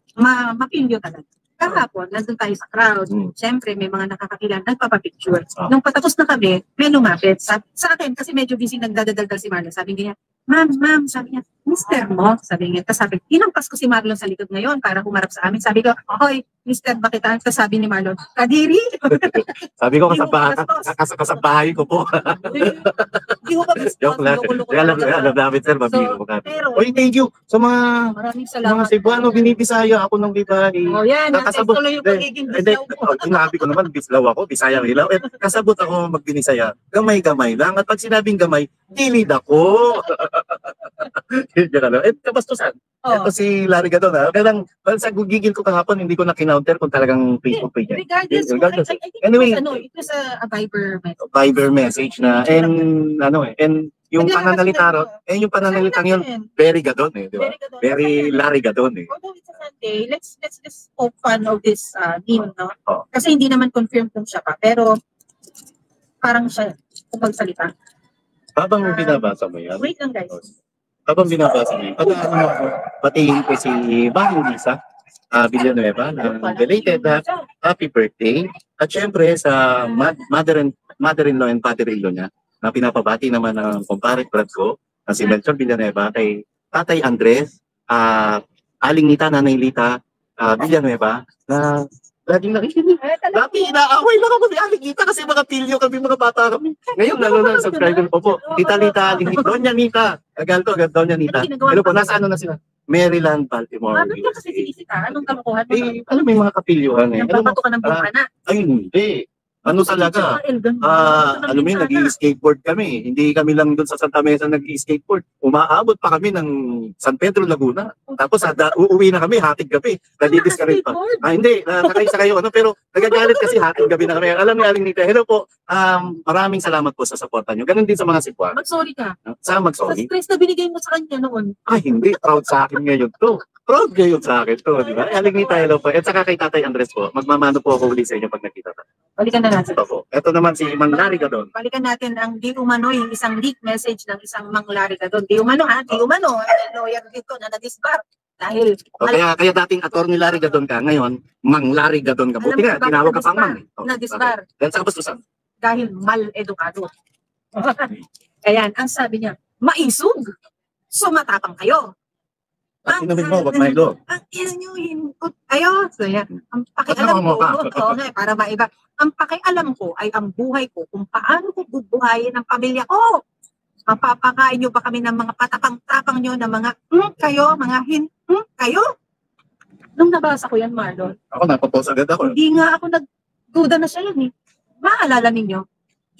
mapinyo talaga. Kahapon, nandun tayo sa crowd. Siyempre, may mga nakakakilan, nagpapapicture. Nung patapos na kami, may lumapit. Sa akin, kasi medyo busy nagdadaldal si Marlon. Sabi niya, ma'am, sabi niya, mister mo, sabi niya. Tapos sabi, hinampas ko si Marlon sa likod ngayon para humarap sa amin. Sabi ko, hoy, mister, bakit ang sabi ni Marlon? Kadiri! Sabi ko, kasabahay ko po. Hindi ko ba bastos? Joke lang. Alam namin, sir, mabiro ko natin. Oy, thank you sa mga Cebuano, binibisaya ako ng Bibay. Oh, yan. Nakasabot tuloy yung pagiging bislaw ko. Sinabi ko naman, bislaw ako, bisayang hilaw. Kasabot ako magbinisaya. Gamay-gamay lang. At pag sinabing gamay, kilid ako. Kabastusan. Ito si Larry Gadon. Kaya lang, sa gugigil ko kahapon, hindi ko na kinounter kung talagang Facebook page. Regardless. Anyway, it was a Viber message. Viber message na, and yung pananalita yun, very Gadon di ba? Very Larry Gadon Although it's a Sunday, let's just poke fun of this meme, no? Kasi hindi naman confirm kung siya pa, pero parang siya kung magsalita. Habang binabasa mo yan, wait lang guys. Habang binabasa mo yan, patingin ko si Bahing Lisa Villanueva na belated happy birthday. At syempre sa mother-in-law and father-in-law niya, na pinapabati naman ng kumpare brad ko na si Melchor Villanueva kay Tatay Andres, Aling Nita, Nanay Lita Villanueva na laging nakikinig. Dati inaaway lang ako ni Aling Nita kasi mga pilyo kami, mga bata kami. Ngayon lalo na subscriber po po. Tita Lita, Aling Nita, Doña Nita. Doña Nita. Pero po, nasa ano na sila? Maryland, Baltimore. Bakit ka kasi sinisita? Anong kamukuhan mo? Alam mo yung mga kapilyuhan Nagpapato ka ng buka na. Ay, hindi. Ano talaga? Alam mo yun, nag-i-skateboard kami. Hindi kami lang doon sa Santa Mesa nag-i-skateboard. Umaabot pa kami ng San Pedro, Laguna. Tapos uuwi na kami, hatid gabi. Nadidiscourage pa. Hindi, nakaisa kayo. Pero nagagalit kasi hatid gabi na kami. Alam ni Aling Nita, hello po. Maraming salamat po sa suporta nyo. Ganun din sa mga Cebuano. Mag-sorry ka. Sa mag-sorry? Sa stress na binigay mo sa kanya noon. Hindi. Proud sa akin ngayon to. Proud ngayon sa akin to, di ba? Aling Nita, hello po. At saka kay Tatay Andres po, magmamano po ako uli sa inyo pag nakita tayo. Balikan na natin. Ito naman si Mang Larry Gadon. Balikan natin ang di umano, yung isang leak message ng isang Mang Larry Gadon. Di umano di umano. Lawyer dito na na-disbar. Dahil... kaya dating attorney Larry Gadon ka, ngayon, Mang Larry Gadon ka. Buti nga, tinawag ka pang Mang. Na-disbar. Dahil sa kabastusan. Dahil mal-edukado. Ayan, ang sabi niya, maisog. Sumatapang kayo. Ang wag na ilo. Ang ilan nyo input kayo. So yan, ang pakialam ko, para maiba. Ang pakialam ko ay ang buhay ko kung paano ko bubuhayin ang pamilya ko. Mapapakain nyo ba kami ng mga patapang-tapang nyo na mga kayo, mga kayo? Nung nabasa ko yan, Marlon. Ako napapos agad ako. Hindi nga ako nagduda na siya yan Maalala ninyo,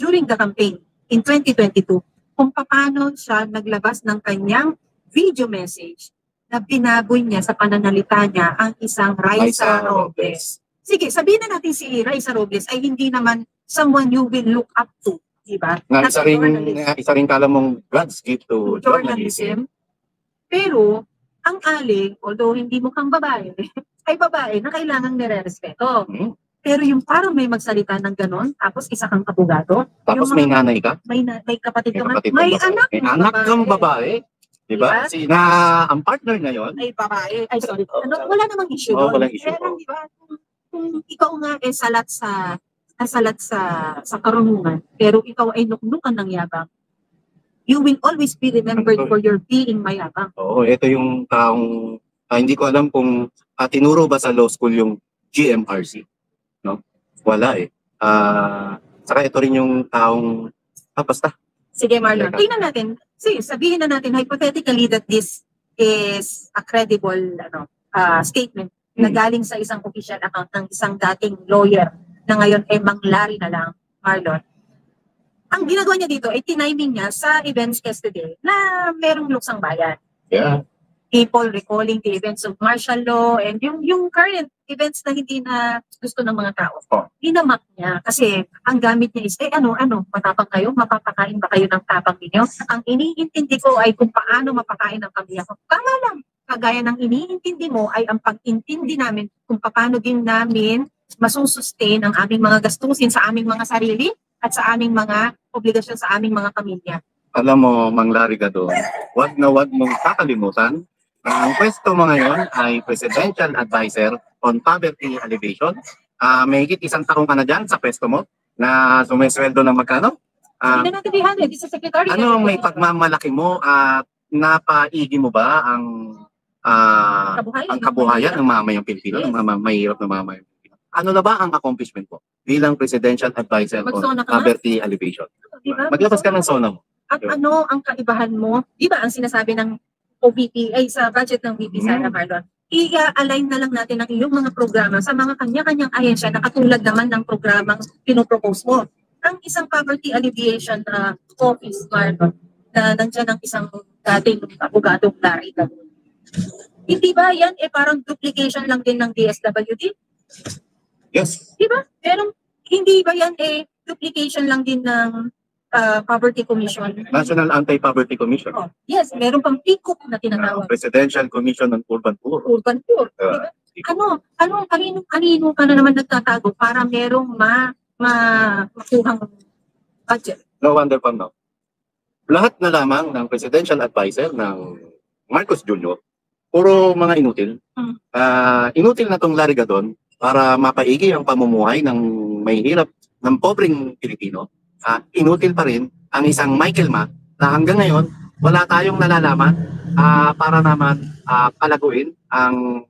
during the campaign in 2022, kung paano siya naglabas ng kanyang video message na binaboy niya sa pananalita niya ang isang Raisa Robles. Sige, sabihin na natin si Raisa Robles ay hindi naman someone you will look up to, di ba? Isa rin kala mong God's gift to journalism. Pero, ang Ali, although hindi mukhang babae, ay babae na kailangang nire-respeto. Pero yung parang may magsalita ng ganon, tapos isa kang abogado. Tapos may nanay ka? May kapatid ka man. May anak. May anak kang babae. Diba? Ang partner ngayon ay babae. Ay, sorry. Wala namang issue doon. Walang issue. Pero, diba, kung ikaw nga salat sa karunungan, pero ikaw ay nuknukan ng yabang, you will always be remembered for your being mayabang. Oo, ito yung taong, hindi ko alam kung tinuro ba sa law school yung GMRC. No? Wala saka ito rin yung taong, basta. Sige, Marlon. Tingnan natin. Sige, sabihin na natin hypothetically that this is a credible statement na galing sa isang official account ng isang dating lawyer na ngayon Mang Larry na lang, Marlon. Ang ginagawa niya dito ay tiniming niya sa events yesterday na merong luksang bayan. Yeah. people recalling the events of martial law and yung current events na hindi na gusto ng mga tao. Hinamak niya kasi ang gamit niya is, ano, matapang kayo? Mapapakain ba kayo ng tapang ninyo? Ang iniintindi ko ay kung paano mapakain ng pamilya ko. Tama lang. Kagaya ng iniintindi mo ay ang pag-intindi namin kung paano din namin masusustain ang aming mga gastusin sa aming mga sarili at sa aming mga obligasyon sa aming mga pamilya. Alam mo, Mang Larry Gadon, wag mong kakalimutan na ang pwesto mo ngayon ay Presidential Advisor on Poverty Alleviation. May higit 1 taong ka na dyan sa pwesto mo na sumesweldo ng magkano? Hindi na natin 300, this is Secretary. Ano may pagmamalaki mo at napaigi mo ba ang kabuhayan ng mamayang Pilipino, ng mahirap na mamayang Pilipino? Ano na ba ang accomplishment mo bilang Presidential Advisor on Poverty Alleviation? Diba? Maglabas ka ng SONA mo. At ano ang kaibahan mo? Di ba ang sinasabi ng OVP ay sa budget ng VP Sara Marlon? I-align na lang natin ang iyong mga programa sa mga kanya-kanyang ahensya na katulad naman ng programang pinopropose mo. Ang isang poverty alleviation office, Marlon, na nandiyan ang isang dating abogadong Larry Gadon. Hindi ba yan parang duplication lang din ng DSWD? Yes. Di ba? Pero hindi ba yan duplication lang din ng Poverty Commission? National Anti-Poverty Commission. Oh, yes, meron pang PICOP na tinatawag. Presidential Commission on Urban Poor. Urban Poor. Diba? Kanino ka na naman nagtatago para merong makuhang budget? No wonder pa no. Lahat na lamang ng Presidential Advisor ng Marcos Jr., puro mga inutil. Inutil na tong Larry Gadon para mapaigi ang pamumuhay ng may hirap, ng pobreng Pilipino. Inutil pa rin ang isang Michael Ma na hanggang ngayon wala tayong nalalaman para naman palaguin ang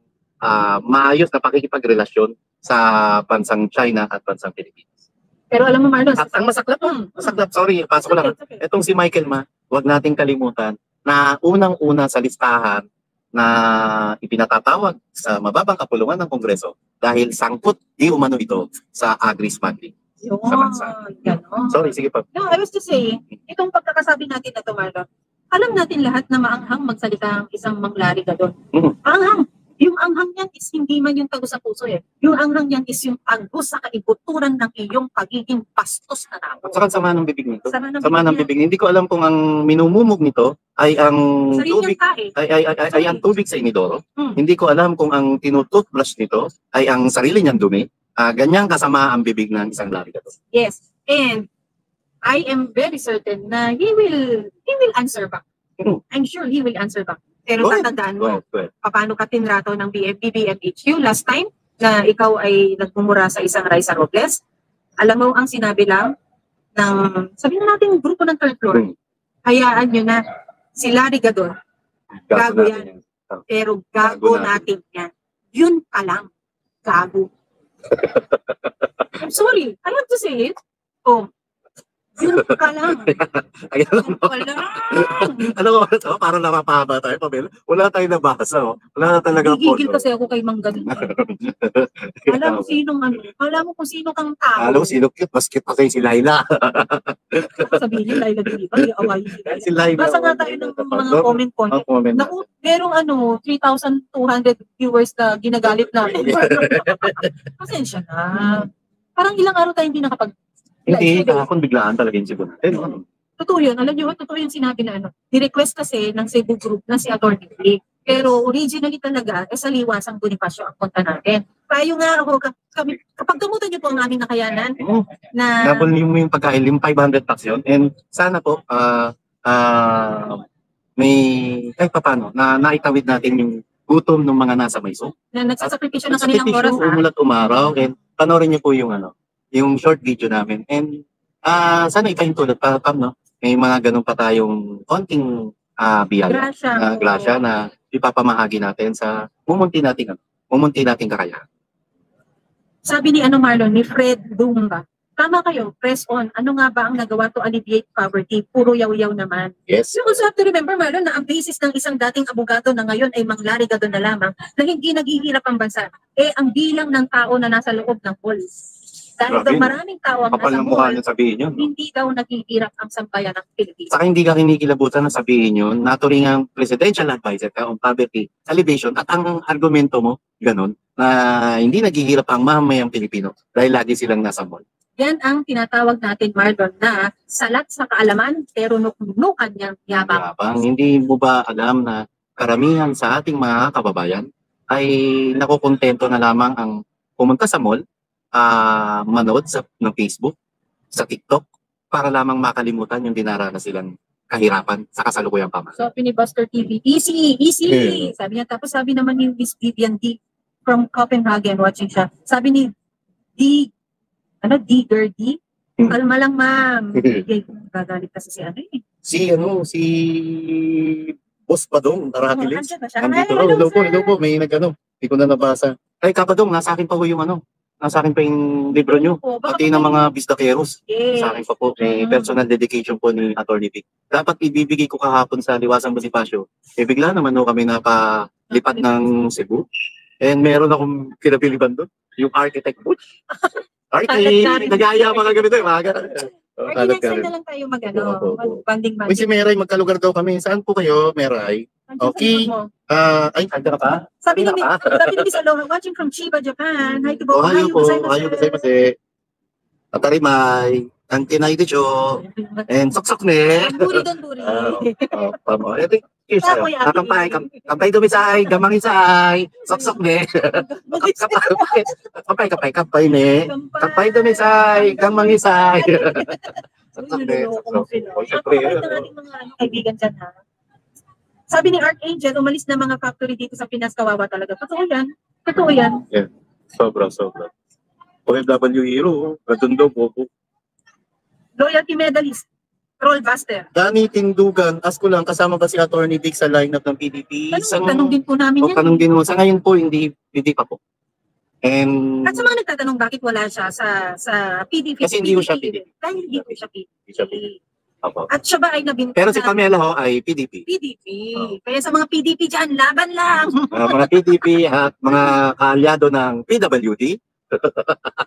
maayos na pakikipagrelasyon sa bansang China at bansang Pilipinas. Pero alam mo, Marlon, ang masaklap, sorry, pasok ko lang. Itong si Michael Ma, huwag nating kalimutan na unang-una sa listahan na ipinatatawag sa mababang kapulungan ng Kongreso dahil sangkot di umano ito sa agri-smuggling sa bansa. Sorry, sige pa. No, I was just saying, itong pagkakasabi natin na ito, Marlon, alam natin lahat na maanghang magsalita ang isang Mang Larry Gadon. Maanghang. Yung anghang yan is hindi man yung tago sa puso Yung anghang yan is yung agos sa kaibuturan ng iyong pagiging bastos na tao. At saka sama ng bibig nito. Sama ng bibig. Hindi ko alam kung ang minumumog nito ay ang tubig ay ang tubig sa inidoro. Hindi ko alam kung ang tinututbrush nito ay ang sarili niyang dumi. Ganyang kasama ang bibig ng isang Larry Gadon. Yes. And I am very certain na he will answer back. I'm sure he will answer back. Pero tatandaan mo, paano ka tinrato ng BBMHQ last time na ikaw ay nagmumura sa isang Raisa Robles? Alam mo ang sinabi lang ng, sabihin na natin, grupo ng third floor, hayaan nyo na si Larry Gadon, gago yan. Pero gago natin yan. Yun pa lang, gago. I'm sorry, I have to say it. Yun ka lang. Ano ko ito? Parang napapahaba tayo, Pamela. Wala tayong nabasa. Wala na talaga po. Gigil kasi ako kay Mang Gadon. Alam mo sinong alam mo kung sino kang tao. Alam mo sino cute? Mas cute pa kayo si Laila. Sabihin ni Laila Dilipa, i-away si Laila. Basta nga tayo ng mga comment. Naku, merong 3,200 viewers na ginagalit namin. Pasensya na. Parang ilang araw tayo hindi nakapag hindi, kahapon biglaan talaga yung Cebu. Totoo yun. Alam nyo, totoo yung sinabi na ni-request kasi ng Cebu Group na si Atty. Vic. Pero originally talaga, sa Liwasang Bonifacio ang punta natin. Tayo nga ako, kapag gamutan nyo po ang aming nakayanan, na double yung pagkain, 500 tax yun. And sana po, may kahit pa paano, na naitawid natin yung gutom ng mga nasa Mayso. Na nagsasakripisyo ng kanilang oras. Umulat umaraw. And panoorin nyo po yung short video namin. And sana ipahintulot pa, no? May mga ganun pa tayong konting biyaya, grasya na ipapamahagi natin sa mumunti nating kakayahan. Sabi ni Marlon, ni Fred Dumba, tama kayo, press on. Ano nga ba ang nagawa to alleviate poverty? Puro yaw-yaw naman. Yes. You also have to remember, Marlon, na ang basis ng isang dating abogado na ngayon ay Mang Larry Gadon na lamang na hindi naghihirap ang bansa. Ang bilang ng tao na nasa loob ng hall. Dahil Grabe, daw no? maraming tao ang Kapal nasa ng mukha mall, niyo sabihin yun. No? hindi daw naghihirap ang sambayan ng Pilipinas. Saka hindi ka kinikilabutan na sabihin yun, naturingang presidential advisor ka on poverty alleviation at ang argumento mo, ganun, na hindi naghihirap ang mamayang Pilipino dahil lagi silang nasa mall. Yan ang tinatawag natin, Marlon, na salat sa kaalaman pero nuknukan niyang yabang. Yabang, hindi mo ba alam na karamihan sa ating mga kababayan ay nakukontento na lamang ang pumunta sa mall, manood ng Facebook, sa TikTok, para lamang makalimutan yung dinaranas silang kahirapan sa kasalukuyang pamahalaan. So, Filibuster TV, easy, easy. Yeah. Sabi niya, tapos sabi naman ni Miss Vivian D. from Copenhagen, watching siya. Sabi ni D. Gerdy? Kalma lang, ma'am. Gagalit kasi si ano eh. Si Boss Padong, Arakilis. Nandiyan ba siya? Nandito Ay, raw, hello po, sir. hello po, may nagano, hindi ko na nabasa. Ay, Kapadong, nasa akin pa po yung nasa akin pa yung libro nyo. Oo, baka Pati ng mga bistakeros. Yes. Sa akin pa po, may personal dedication po ni Atty. Vic. Dapat ibibigay ko kahapon sa Liwasang Bonifacio. Bigla naman kami napalipat ng Cebu. And meron akong kinapiliban doon, yung architect booth. Nagaya mga ganito, mga ganito. Or next time na lang tayo mag-banding. Uy, si Meray, magkalugar daw kami. Saan po kayo, Meray? Okay. Ay, kanda ka pa? Sabi ni Miss Aloha, watching from Chiba, Japan. Hi to both. Ohayo po, ohayo gozaimasu. Atarimay, ang kinay de cho, and sok-sok ne. Duri don duri. Tama. Kampay dumisay, gamangisay, sok-sok ne. Kapay ne. Kampay dumisay, gamangisay. Sok-sok ne. Kaibigan dyan, ha? Sabi ni Archangel, umalis na mga factory dito sa Pinas, kawawa talaga. Totoo yan. Totoo yan. Yeah. Sobra. OFW hero, Gatundo po. Loyalty medalist, Rollbuster. Dani Tindugan, ask ko lang, kasama ba si Atty. Vic sa lineup ng PDP? Tanong din po namin yan. Tanong din mo. Sa ngayon po, hindi pa po. And at sa mga nagtatanong bakit wala siya sa PDP. Kasi hindi ko siya PDP. Dahil hindi ko siya PDP. Opo. At siya ba ay nabintang? Pero si Pamela ho ay PDP. Kaya sa mga PDP dyan, laban lang. Mga PDP at mga kaalyado ng PWD.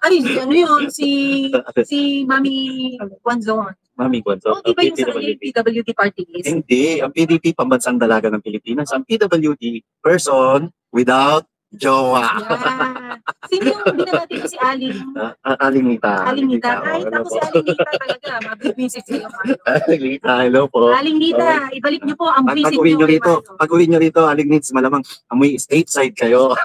Ay, ano yun? Si Mami Guanzon. Mami Guanzon. Di ba yung sa PWD party list? Hindi. Ang PDP, pambansang dalaga ng Pilipinas. Ang PWD, person without jowa. Yeah. Sino yung binabati ko si Aling? Aling Nita. Kahit ako si Aling Nita talaga. Mag-visit sa'yo. Aling Nita, hello po. Aling Nita, ibalik niyo po ang visit Pag-uwi niyo. Pag-uwi nyo rito, Aling Nits, malamang amoy stateside kayo.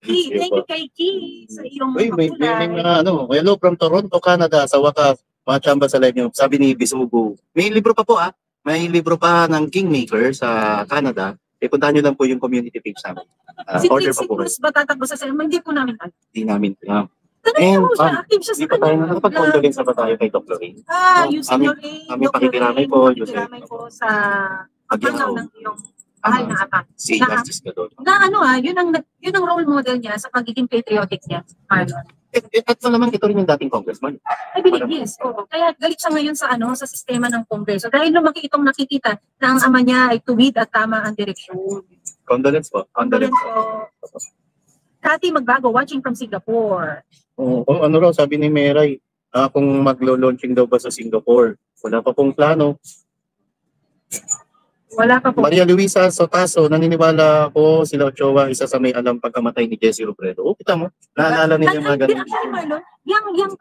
Thank you kay Ki sa iyong may mga hello from Toronto, Canada, sa wakas, mga chamba sa live nyo. Sabi ni Bisugo, may libro pa po may libro pa ng Kingmaker sa Canada. Puntahan nyo lang po yung community page namin. Order pa po. Si ba tatakbo sa cinema? Hindi po namin alam. Hindi namin. Tanong mo siya, active siya sa kanya. Nakapag-condolence na ba tayo kay Dr. Ray? Using your name. Aming pakikiramay po. Pakikiramay po sa pagkakaw ng iyong mahal na apat. Si Justice ka doon. Yun ang role model niya sa pagiging patriotic niya, Marlon. At naman ito rin yung dating congressman. I believe, yes. Kaya galit siya ngayon sa sa sistema ng Kongreso. Dahil lumaki itong nakikita na ang ama niya ay tuwid at tama ang direksyon. Condolence po. Condolence po. Cathy Magbago, watching from Singapore. Ano raw, sabi ni Meray, kung maglo-launching daw ba sa Singapore. Wala pa pong plano. Wala pa po. Maria Luisa Sotaso, naniniwala ko sila Ochoa, isa sa may alam pagkamatay ni Jesse Robredo. Kita mo, naalala nila yung mga ganun. Actually, Marlon, yung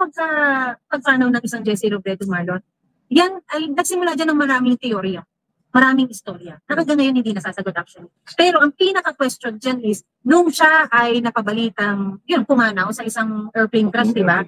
pagpanaw ng isang Jesse Robredo, Marlon, yan ay nagsimula dyan ng maraming teorya, maraming istorya. Hanggang ngayon hindi nasasagot actually. Pero ang pinaka-question dyan is, nung siya ay napabalitang, pumanaw sa isang airplane crash, di ba?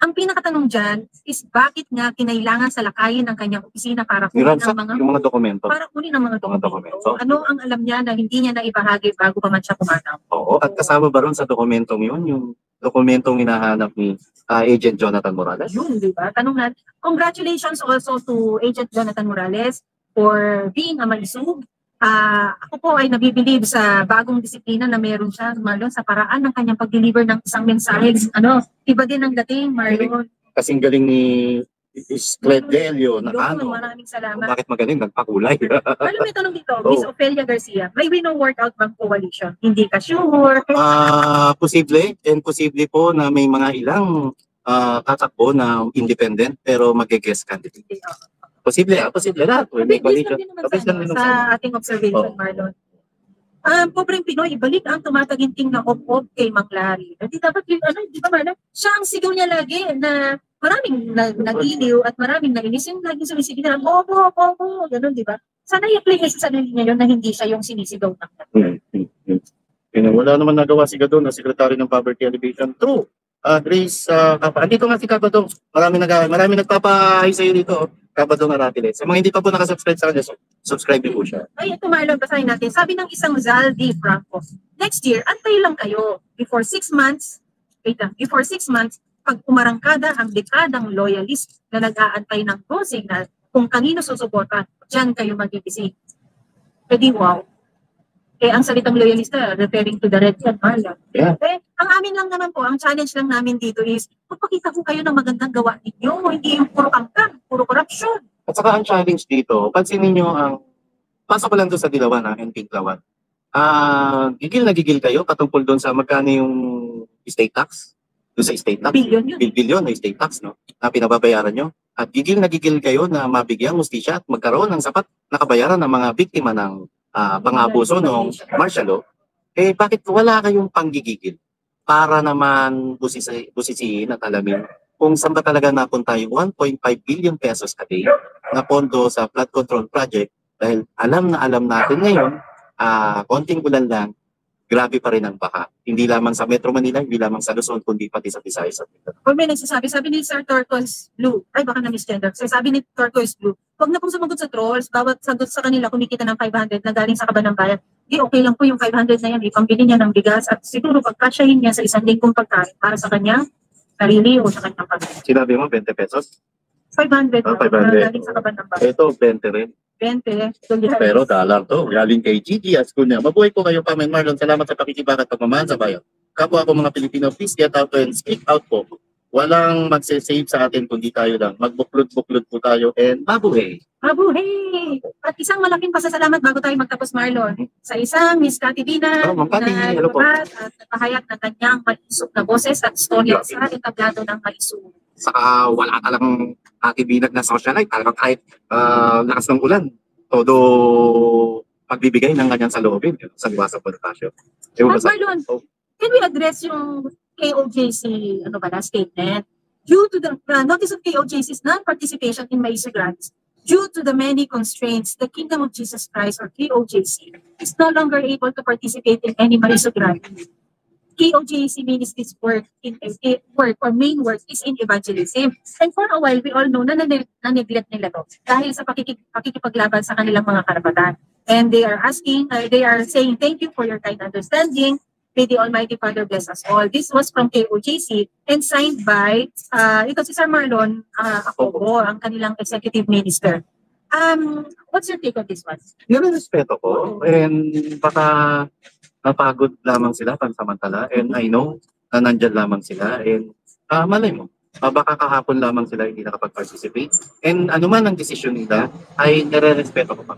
Ang pinakatanong dyan is bakit nga kinailangan salakayin ang kanyang opisina para kunin yung mga dokumento. Para kunin ang mga dokumento. Ano ang alam niya na hindi niya naibahagi bago pa man siya pumanaw? Oo, at kasama ba ron sa dokumentong yun, yung dokumentong hinahanap ni Agent Jonathan Morales? Yun, di ba? Tanong natin. Congratulations also to Agent Jonathan Morales for being a maisug. Ako po ay nabibilib sa bagong disiplina na meron siya, Marlon, sa paraan ng kanyang pag-deliver ng isang mensahe. Iba din ang dating, Marlon. Kasing galing ni Escledelio na ano. Maraming salamat. Bakit magaling? Nagpakulay. Alam mo, may tanong dito, Miss Ofelia Garcia, may we no workout bang coalition? Hindi ka sure? Posible, and posible po na may mga ilang tatakbo na independent pero mag-guest candidate. Posible lahat. May coalition. Sa ating observation, Marlon. Pobreng Pinoy, ibalik ang tumataginting na op-op kay Mang Larry. Hindi dapat yung di ba Marlon? Siya ang sigaw niya lagi na maraming nagiliw at maraming nainis yung laging sumisigil na, opo, ganun, di ba? Sana i-apply niya sa sarili niya yun na hindi siya yung sinisigaw ng Wala naman nagawa si Gadon na Secretary ng Poverty Alleviation. True. Grace, andito nga si Kabadong. Marami nagpapahay sa iyo dito. Kabadong Aratiles. Sa mga hindi pa po nakasubscribe sa kanya, subscribe po siya. Ay, ito Marlon, basahin natin. Sabi ng isang Zaldi Franco, next year, antay lang kayo. Before 6 months, pag umarangkada ang dekadang loyalist na nag-aantay ng closing na kung kanino susuporta, dyan kayo magigising. Pwede wow. Ang salitang loyalista, referring to the red yan, Marlon. Yeah. Ang amin lang naman po, ang challenge lang namin dito is, magpakita ko kayo ng magandang gawa ninyo, hindi yung puro kangkang, puro korupsyon. At saka ang challenge dito, pansinin nyo ang, pasok ko lang doon sa Dilawan, and Pink Lawan. Gigil na gigil kayo patungkol doon sa magkano yung estate tax? Doon sa estate tax? Billion yun. Billion na estate tax, no? Na pinababayaran nyo. At gigil na gigil kayo na mabigyan hustisya at magkaroon ng sapat na kabayaran ng mga biktima ng pang-abuso ng martial law. Bakit wala kayong panggigigil para naman busisiin at alamin kung saan ba talaga napunta yung 1.5 billion pesos a day na pondo sa flood control project dahil alam natin ngayon, konting ulan lang, grabe pa rin ang baka. Hindi lamang sa Metro Manila, hindi lamang sa Luzon, kundi pati sa Visayas at Mindanao. Or may sabi ni Sir Turquoise Blue, ay baka na-misgender, sabi ni Turquoise Blue, huwag na pong sumagot sa trolls, bawat sagot sa kanila kumikita ng 500 na galing sa Kaban ng Bayan. Okay lang po yung 500 na yan, pambili niya ng bigas at siguro pagkasyahin niya sa isang linggong pagkain para sa kanyang sarili o sa kanyang pamilya. Sinabi mo 20 pesos? 500 na 500. Galing sa Kaban ng Bayan. Ito, 20 rin. 20. Pero dollar to. Galing kay Gigi Ascuna. Mabuhay po kayo, Pam and Marlon. Salamat sa pakikibat at pagmamahal sa bayan. Kapwa ako mga Pilipino, please get out and speak out po. Walang magsasave sa atin kundi tayo lang. Magbuklod-buklod po tayo and mabuhay. Mabuhay! At isang malaking pasasalamat bago tayo magtapos, Marlon. Sa isang Miss Cathy Bina na lumat at nagpahayag ng kanyang malisok na boses at storya sa entablado ng malisok. Saka wala talang atibinag na socialite. Talagang kahit lakas ng ulan, todo pagbibigay ng kanyang saloobin sa liwasang pagkasyo. Marlon, can we address yung KOJC statement? Due to the notice of KOJC's non-participation in Maisa Grants, due to the many constraints, the Kingdom of Jesus Christ or KOJC is no longer able to participate in any Maisa Grant. KOJC Ministries work main work is in evangelism. And for a while, we all know na na-neglect nila to dahil sa pakikipaglaban sa kanilang mga karapatan. And they are saying, thank you for your kind understanding. May the Almighty Father bless us all. This was from KOJC and signed by, ito si Sir Marlon Acobo, ang kanilang executive minister. What's your take on this one? Yun ang respeto ko. And baka napagod lamang sila pansamantala and I know na nandyan lamang sila and malay mo, baka kahapon lamang sila hindi nakapag-participate and anuman ang desisyon nila ay nire-respeto ko pa.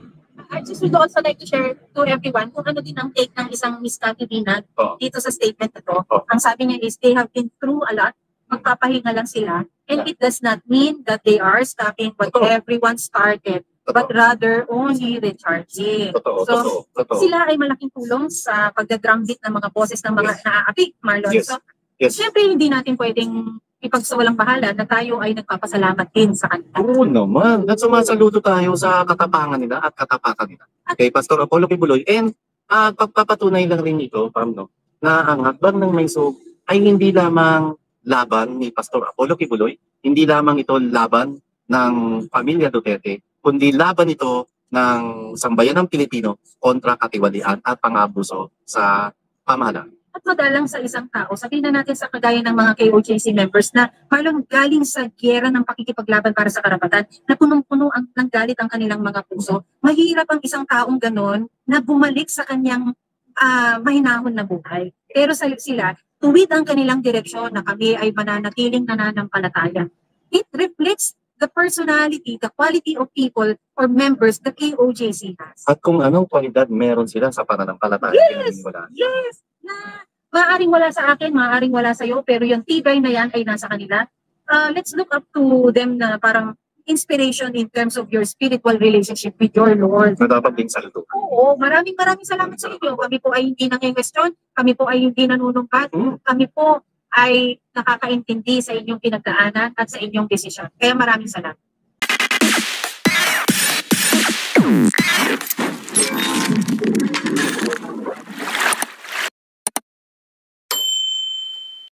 I just would also like to share to everyone kung ano din ang take ng isang Miss Cathy Binag dito sa statement na to. Ang sabi niya is they have been through a lot, magpapahinga lang sila and it does not mean that they are stopping what everyone started. But rather only recharging. So, sila ay malaking tulong sa pagdadrum beat ng mga boses ng mga naaapi, Marlon. Yes. So, yes. Siyempre, hindi natin pwedeng ipagsawalang bahala na tayo ay nagpapasalamat din sa kanila. Oo naman. At sumasaludo tayo sa katapangan nila at katapatan nila. Kay Pastor Apollo Kibuloy. And pagpapatunay lang rin ito, Pam, no, na ang hakbang ng Maysog ay hindi lamang laban ni Pastor Apollo Kibuloy, hindi lamang ito laban ng pamilya Duterte, kundi laban ito ng sambayan ng Pilipino kontra katiwalian at pang-abuso sa pamahalaan. At madalang sa isang tao, sabihin na natin sa kagaya ng mga KOJC members na Marlon galing sa gyera ng pakikipaglaban para sa karapatan, na punong-puno ng galit ang kanilang mga puso, mahirap ang isang taong ganon na bumalik sa kanyang mahinahon na buhay. Pero sila, tuwid ang kanilang direksyon na kami ay mananatiling nananampalataya. It reflects the personality, the quality of people or members the KOJC has. At kung anong kwalidad meron sila sa pananampalataya. Yes! Yes! Na maaaring wala sa akin, maaaring wala sa iyo, pero yung tibay na yan ay nasa kanila. Let's look up to them na parang inspiration in terms of your spiritual relationship with your Lord. Na dapat din saldo. Oo, maraming salamat sa inyo. Kami po ay hindi nang-question, kami po ay hindi nanunungkat, kami po ay nakakaintindi sa inyong pinagdaanan at sa inyong desisyon. Kaya maraming salamat.